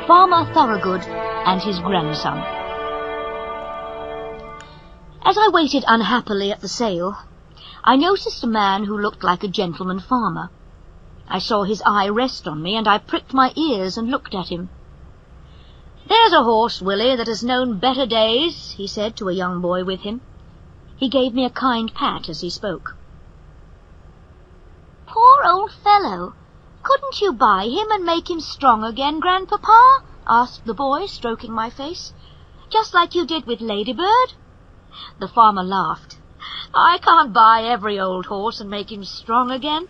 Farmer Thoroughood and his grandson. As I waited unhappily at the sale, I noticed a man who looked like a gentleman farmer. I saw his eye rest on me, and I pricked my ears and looked at him. "There's a horse, Willie, that has known better days," he said to a young boy with him. He gave me a kind pat as he spoke. "Poor old fellow! Couldn't you buy him and make him strong again, Grandpapa?" asked the boy, stroking my face. "Just like you did with Ladybird?" The farmer laughed. "I can't buy every old horse and make him strong again."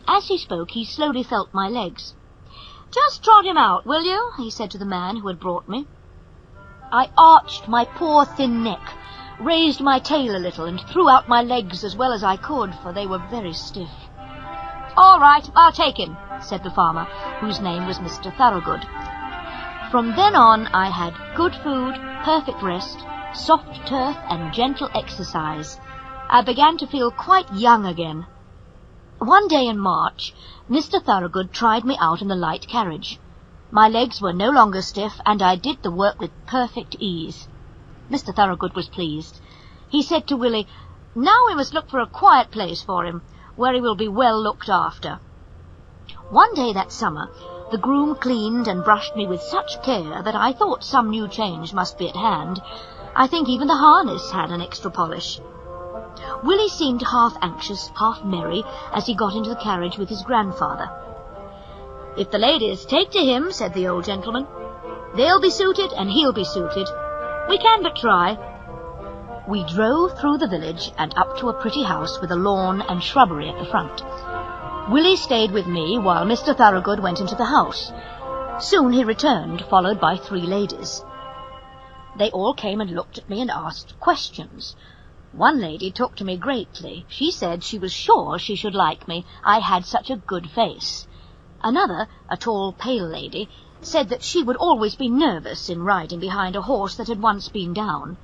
As he spoke, he slowly felt my legs. "Just trot him out, will you?" he said to the man who had brought me. I arched my poor thin neck, raised my tail a little, and threw out my legs as well as I could, for they were very stiff. "All right, I'll take him," said the farmer, whose name was Mr. Thoroughood. From then on I had good food, perfect rest, soft turf, and gentle exercise. I began to feel quite young again. One day in March, Mr. Thoroughood tried me out in the light carriage. My legs were no longer stiff, and I did the work with perfect ease. Mr. Thoroughood was pleased. He said to Willie, "Now we must look for a quiet place for him, where he will be well looked after." One day that summer, the groom cleaned and brushed me with such care that I thought some new change must be at hand. I think even the harness had an extra polish. Willie seemed half anxious, half merry, as he got into the carriage with his grandfather. "If the ladies take to him," said the old gentleman, "they'll be suited and he'll be suited. We can but try." We drove through the village and up to a pretty house with a lawn and shrubbery at the front. Willie stayed with me while Mr. Thoroughood went into the house. Soon he returned, followed by 3 ladies. They all came and looked at me and asked questions. One lady talked to me greatly. She said she was sure she should like me, I had such a good face. Another, a tall, pale lady, said that she would always be nervous in riding behind a horse that had once been down.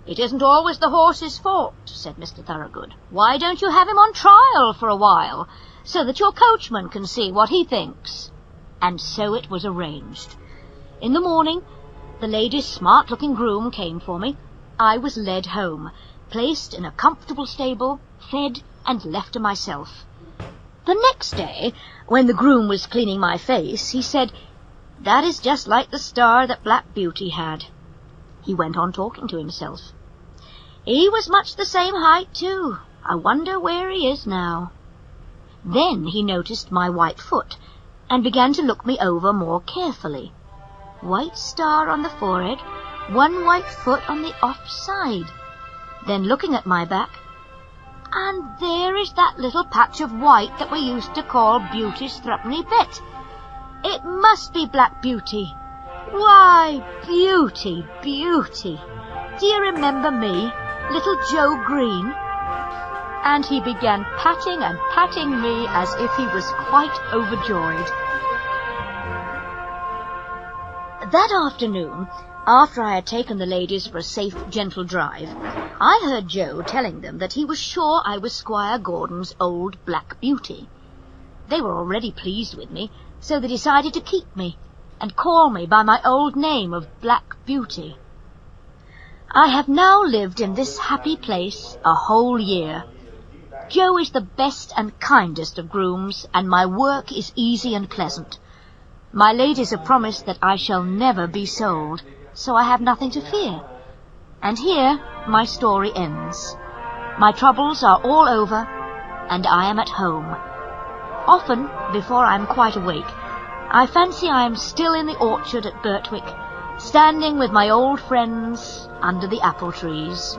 "It isn't always the horse's fault," said Mr. Thoroughood. "Why don't you have him on trial for a while, so that your coachman can see what he thinks?" And so it was arranged. In the morning, the lady's smart-looking groom came for me. I was led home, placed in a comfortable stable, fed, and left to myself. The next day, when the groom was cleaning my face, he said, "That is just like the star that Black Beauty had." He went on talking to himself. "He was much the same height, too. I wonder where he is now." Then he noticed my white foot, and began to look me over more carefully. White star on the forehead, one white foot on the off side. Then looking at my back, "And there is that little patch of white that we used to call Beauty's threepenny bit. It must be Black Beauty. Why, Beauty, Beauty, do you remember me, little Joe Green?" And he began patting and patting me as if he was quite overjoyed. That afternoon, after I had taken the ladies for a safe, gentle drive, I heard Joe telling them that he was sure I was Squire Gordon's old Black Beauty. They were already pleased with me, so they decided to keep me and call me by my old name of Black Beauty. I have now lived in this happy place a whole year. Joe is the best and kindest of grooms, and my work is easy and pleasant. My ladies have promised that I shall never be sold, so I have nothing to fear. And here my story ends. My troubles are all over, and I am at home. Often, before I am quite awake, I fancy I am still in the orchard at Birtwick, standing with my old friends under the apple trees.